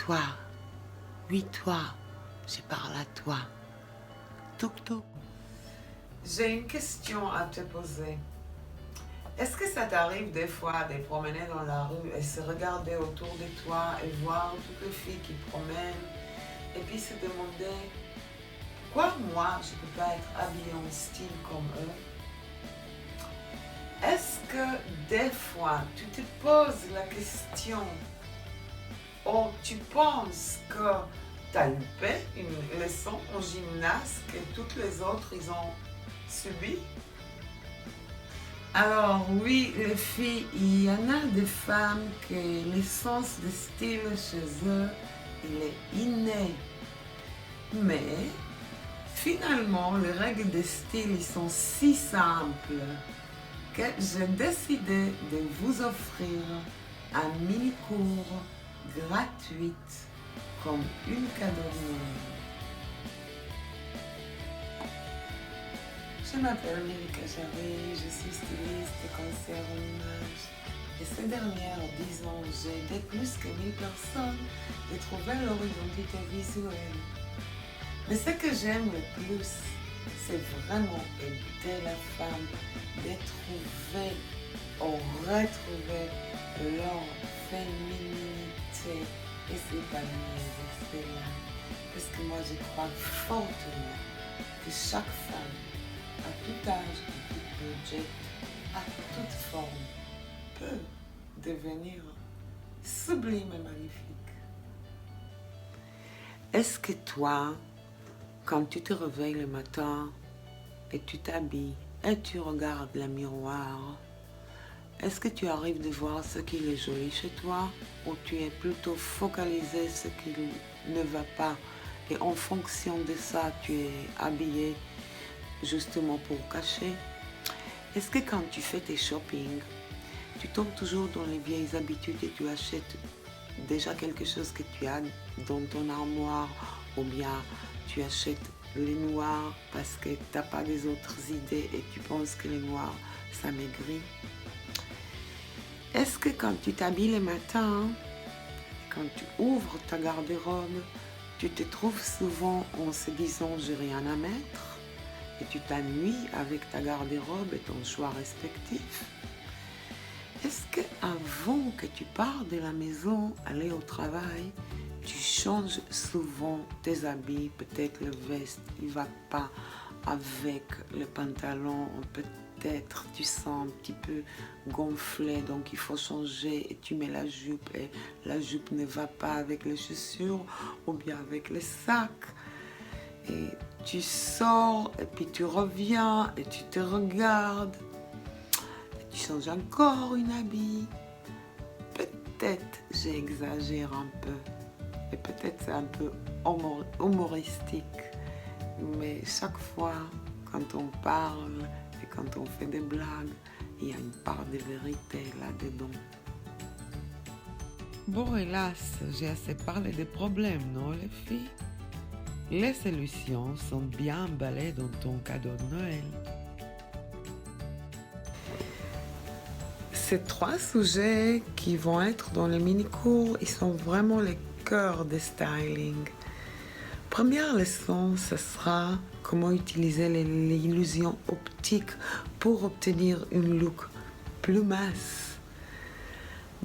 toi. Oui, toi. Je parle à toi. Toc toc. J'ai une question à te poser. Est-ce que ça t'arrive des fois de promener dans la rue et se regarder autour de toi et voir toutes les filles qui promènent et puis se demander pourquoi moi je ne peux pas être habillée en style comme eux? Est-ce que des fois tu te poses la question ou tu penses que tu as loupé une leçon en gymnase que toutes les autres ils ont subi? Alors oui, les filles, il y en a des femmes que l'essence de style chez eux, il est inné. Mais finalement, les règles de style ils sont si simples que j'ai décidé de vous offrir un mini-cours gratuit comme une cadeau de Noël. Je m'appelle Mérika Jarry, je suis styliste et conseillère en image. Et ces dernières 10 ans, j'ai aidé plus que 1000 personnes à trouver leur identité visuelle. Mais ce que j'aime le plus, c'est vraiment aider la femme de trouver ou retrouver leur féminité et s'épanouir avec cela. Parce que moi, je crois fortement que chaque femme, à tout âge, à tout budget, à toute forme, peut devenir sublime et magnifique. Est-ce que toi, quand tu te réveilles le matin et tu t'habilles et tu regardes le miroir, est-ce que tu arrives de voir ce qui est joli chez toi ou tu es plutôt focalisé sur ce qui ne va pas et en fonction de ça, tu es habillé justement pour cacher? Est-ce que quand tu fais tes shopping, tu tombes toujours dans les vieilles habitudes et tu achètes déjà quelque chose que tu as dans ton armoire ou bien tu achètes les noirs parce que tu n'as pas des autres idées et tu penses que les noirs, ça maigrit? Est-ce que quand tu t'habilles le matin, quand tu ouvres ta garde-robe, tu te trouves souvent en se disant « j'ai rien à mettre » et tu t'ennuies avec ta garde-robe et ton choix respectif? Est-ce qu'avant que tu pars de la maison, aller au travail, tu changes souvent tes habits? Peut-être le veste, il ne va pas avec le pantalon, peut-être tu sens un petit peu gonflé, donc il faut changer et tu mets la jupe et la jupe ne va pas avec les chaussures ou bien avec les sacs. Et tu sors et puis tu reviens et tu te regardes et tu changes encore une habit. Peut-être j'exagère un peu et peut-être c'est un peu humoristique, mais chaque fois quand on parle et quand on fait des blagues, il y a une part de vérité là-dedans. Bon, hélas, j'ai assez parlé des problèmes, non les filles? Les solutions sont bien emballées dans ton cadeau de Noël. Ces 3 sujets qui vont être dans le mini-cours, ils sont vraiment le cœur des styling. Première leçon, ce sera comment utiliser l'illusion optique pour obtenir une look plus mince.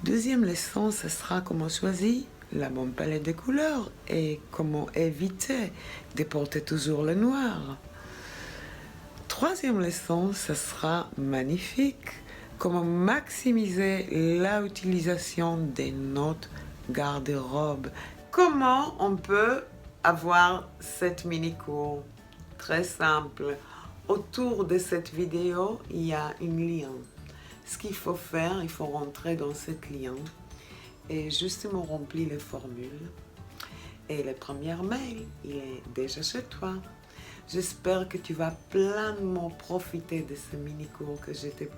Deuxième leçon, ce sera comment choisir la bonne palette de couleurs et comment éviter de porter toujours le noir. Troisième leçon, ce sera magnifique. Comment maximiser l'utilisation de notre garde-robe. Comment on peut avoir cette mini-cours? Très simple. Autour de cette vidéo, il y a un lien. Ce qu'il faut faire, il faut rentrer dans ce lien et justement remplir les formules. Et le premier mail, il est déjà chez toi. J'espère que tu vas pleinement profiter de ce mini-cours que je t'ai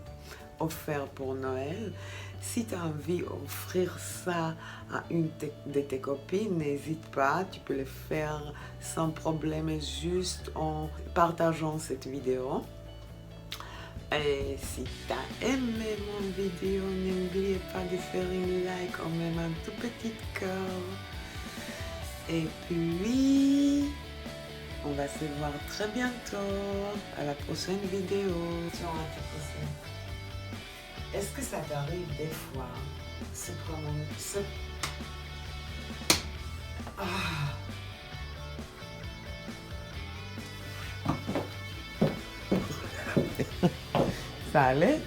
offert pour Noël. Si tu as envie d'offrir ça à une de tes copines, n'hésite pas, tu peux le faire sans problème, juste en partageant cette vidéo. Et si tu as aimé mon vidéo, n'oublie pas de faire une like ou même un tout petit cœur. Et puis, on va se voir très bientôt à la prochaine vidéo. Est-ce que ça t'arrive des fois ce Ah. Ça allait?